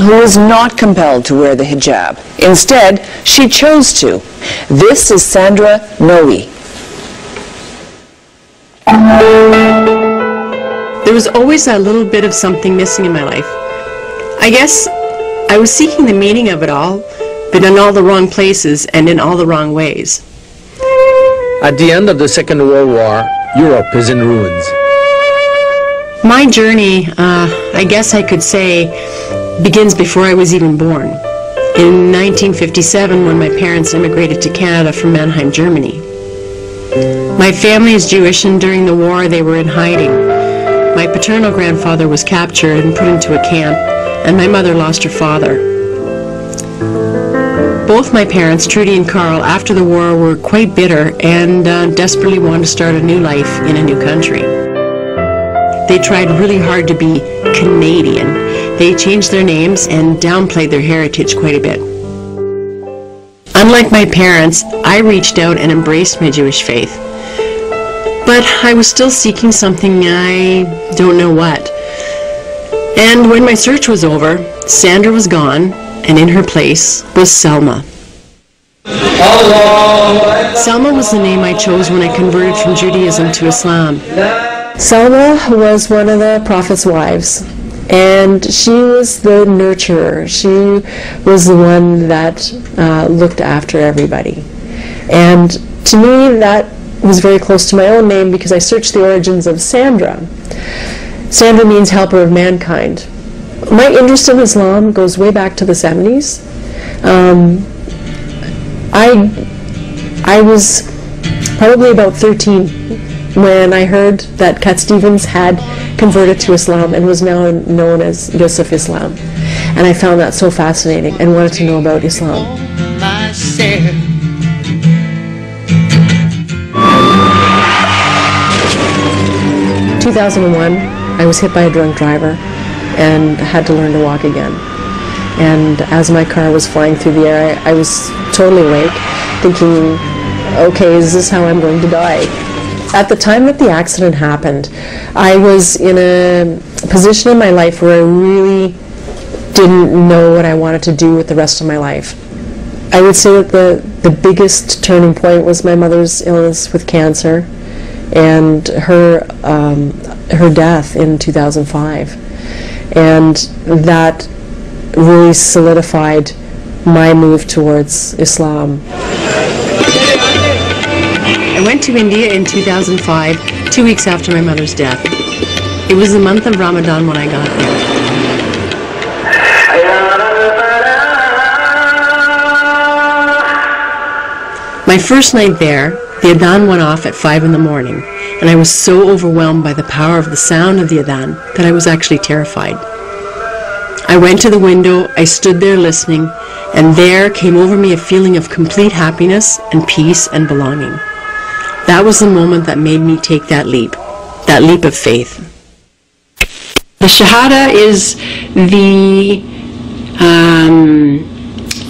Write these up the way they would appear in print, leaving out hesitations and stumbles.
who was not compelled to wear the hijab. Instead, she chose to. This is Sandra Noe. There was always a little bit of something missing in my life. I guess I was seeking the meaning of it all, but in all the wrong places and in all the wrong ways. At the end of the Second World War, Europe is in ruins. My journey, I guess I could say, begins before I was even born. In 1957, when my parents immigrated to Canada from Mannheim, Germany. My family is Jewish, and during the war they were in hiding. My paternal grandfather was captured and put into a camp, and my mother lost her father. Both my parents, Trudy and Carl, after the war were quite bitter and desperately wanted to start a new life in a new country. They tried really hard to be Canadian. They changed their names and downplayed their heritage quite a bit. Unlike my parents, I reached out and embraced my Jewish faith. But I was still seeking something, I don't know what. And when my search was over, Sandra was gone, and in her place was Selma. Selma was the name I chose when I converted from Judaism to Islam. Selma was one of the Prophet's wives, and she was the nurturer. She was the one that looked after everybody. And to me, that was very close to my own name because I searched the origins of Sandra. Sandra means helper of mankind. My interest in Islam goes way back to the 70s. I was probably about 13 when I heard that Cat Stevens had converted to Islam and was now known as Yusuf Islam. And I found that so fascinating and wanted to know about Islam. 2001, I was hit by a drunk driver and had to learn to walk again. And as my car was flying through the air, I was totally awake, thinking, okay, is this how I'm going to die? At the time that the accident happened, I was in a position in my life where I really didn't know what I wanted to do with the rest of my life. I would say that the biggest turning point was my mother's illness with cancer and her death in 2005. And that really solidified my move towards Islam. I went to India in 2005, 2 weeks after my mother's death. It was the month of Ramadan when I got there. My first night there, the adhan went off at 5 in the morning, and I was so overwhelmed by the power of the sound of the adhan that I was actually terrified. I went to the window, I stood there listening, and there came over me a feeling of complete happiness and peace and belonging. That was the moment that made me take that leap of faith. The Shahada is the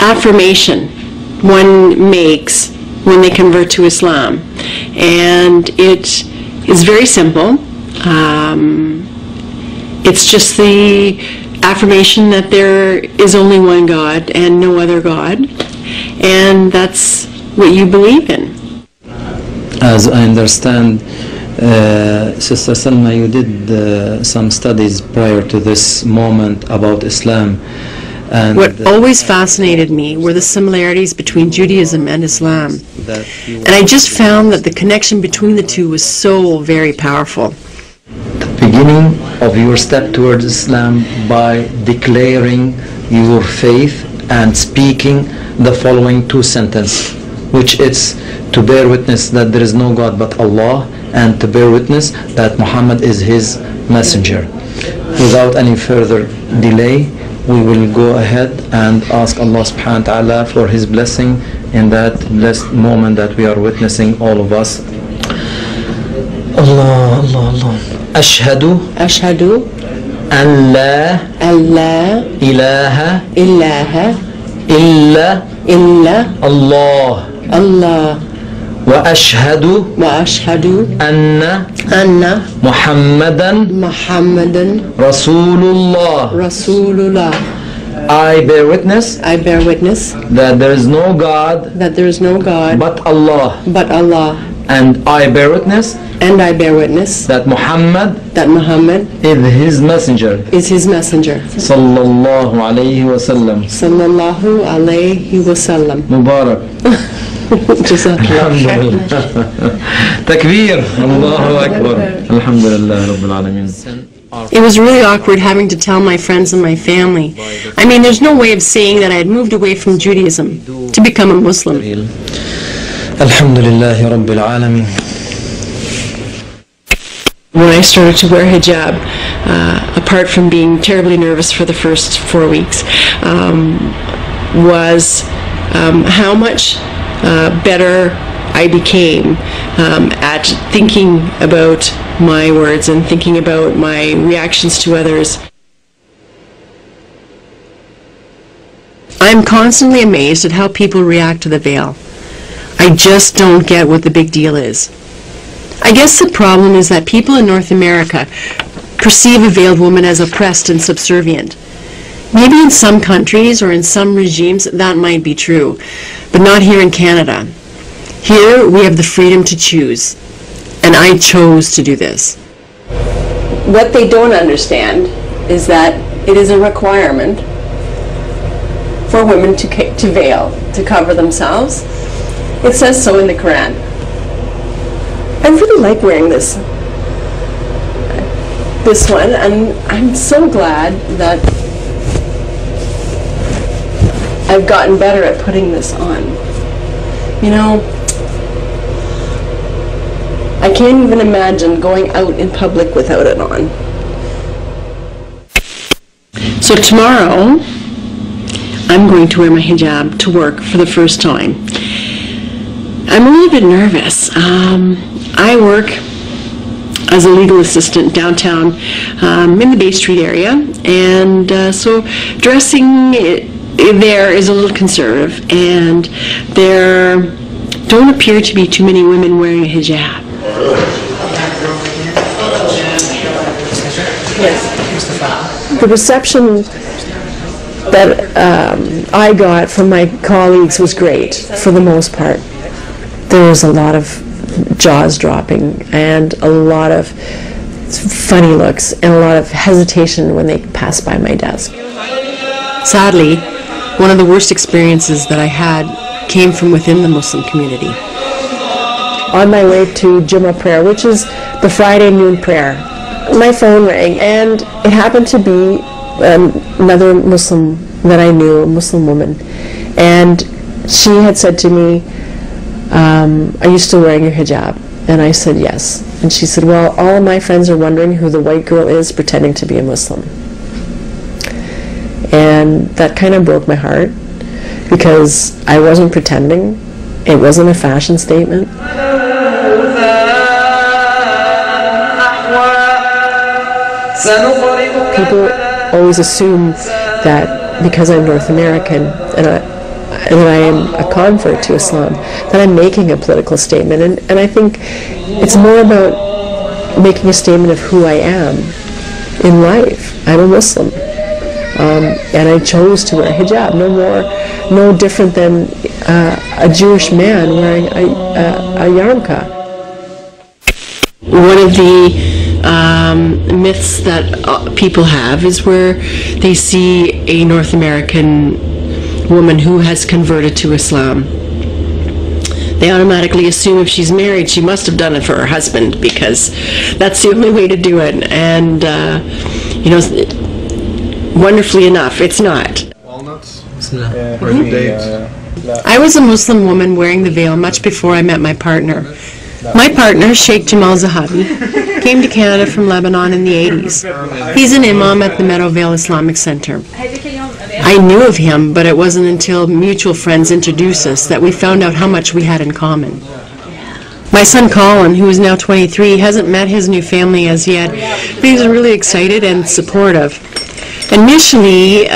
affirmation one makes when they convert to Islam. And it is very simple. It's just the affirmation that there is only one God and no other God. And that's what you believe in. As I understand, Sister Salma, you did some studies prior to this moment about Islam. And what always fascinated me were the similarities between Judaism and Islam. And I just found that the connection between the two was so very powerful. The beginning of your step towards Islam by declaring your faith and speaking the following two sentences, which is to bear witness that there is no God but Allah, and to bear witness that Muhammad is his messenger. Without any further delay, we will go ahead and ask Allah subhanahu wa ta'ala for his blessing in that blessed moment that we are witnessing, all of us. Allah, Allah, Allah. Ashhadu an la ilaha illa Allah wa ashhadu anna Muhammadan Rasulullah. I bear witness I bear witness that there is no God that there is no God but Allah, but Allah, and I bear witness and I bear witness that Muhammad that Muhammad is his messenger. is his messenger. Sallallahu alayhi wa sallam. Sallallahu alayhi wa sallam. Mubarak. Jazakallah. Takbir. Allahu Akbar. Alhamdulillah Rabbil Alameen. It was really awkward having to tell my friends and my family. I mean, there's no way of saying that I had moved away from Judaism to become a Muslim. Alhamdulillah Rabbil Alameen. When I started to wear hijab, apart from being terribly nervous for the first 4 weeks, was how much better I became at thinking about my words and thinking about my reactions to others. I'm constantly amazed at how people react to the veil. I just don't get what the big deal is. I guess the problem is that people in North America perceive a veiled woman as oppressed and subservient. Maybe in some countries or in some regimes that might be true, but not here in Canada. Here we have the freedom to choose, and I chose to do this. What they don't understand is that it is a requirement for women to veil, to cover themselves. It says so in the Quran. I really like wearing this one, and I'm so glad that I've gotten better at putting this on. You know, I can't even imagine going out in public without it on. So tomorrow, I'm going to wear my hijab to work for the first time. I'm a little bit nervous. I work as a legal assistant downtown in the Bay Street area, and so dressing there is a little conservative, and there don't appear to be too many women wearing a hijab. Yes. The reception that I got from my colleagues was great for the most part. There was a lot of jaws dropping and a lot of funny looks and a lot of hesitation when they passed by my desk. Sadly, one of the worst experiences that I had came from within the Muslim community. On my way to Jummah prayer, which is the Friday noon prayer, my phone rang, and it happened to be another Muslim that I knew, a Muslim woman, and she had said to me, "Are you still wearing your hijab?" And I said yes. And she said, "Well, all of my friends are wondering who the white girl is pretending to be a Muslim." And that kind of broke my heart, because I wasn't pretending. It wasn't a fashion statement. People always assume that because I'm North American and I am a convert to Islam, that I'm making a political statement. And I think it's more about making a statement of who I am in life. I'm a Muslim. And I chose to wear hijab, no different than a Jewish man wearing a yarmulke. One of the myths that people have is where they see a North American woman who has converted to Islam. They automatically assume if she's married, she must have done it for her husband, because that's the only way to do it. And, you know, wonderfully enough, it's not. Walnuts? I was a Muslim woman wearing the veil much before I met my partner. My partner, Sheikh Jamal Zahabi, came to Canada from Lebanon in the 80s. He's an imam at the Meadowvale Islamic Center. I knew of him, but it wasn't until mutual friends introduced us that we found out how much we had in common. My son Colin, who is now 23, hasn't met his new family as yet, but he's really excited and supportive. Initially,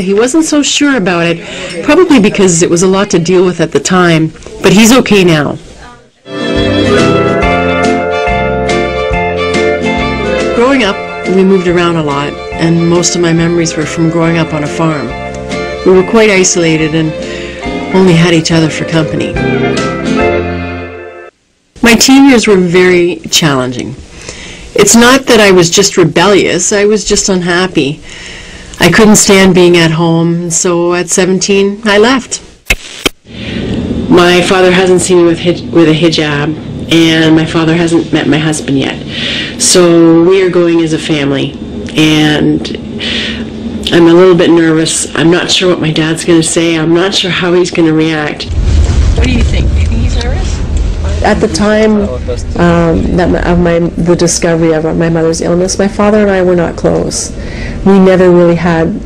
he wasn't so sure about it, probably because it was a lot to deal with at the time, but he's okay now. Growing up we moved around a lot, and most of my memories were from growing up on a farm. We were quite isolated and only had each other for company. My teen years were very challenging. It's not that I was just rebellious, I was just unhappy. I couldn't stand being at home, so at 17 I left. My father hasn't seen me with a hijab, and my father hasn't met my husband yet. So we are going as a family, and I'm a little bit nervous. I'm not sure what my dad's going to say. I'm not sure how he's going to react. What do you think? Do you think he's nervous? At the time of the discovery of my mother's illness, my father and I were not close. We never really had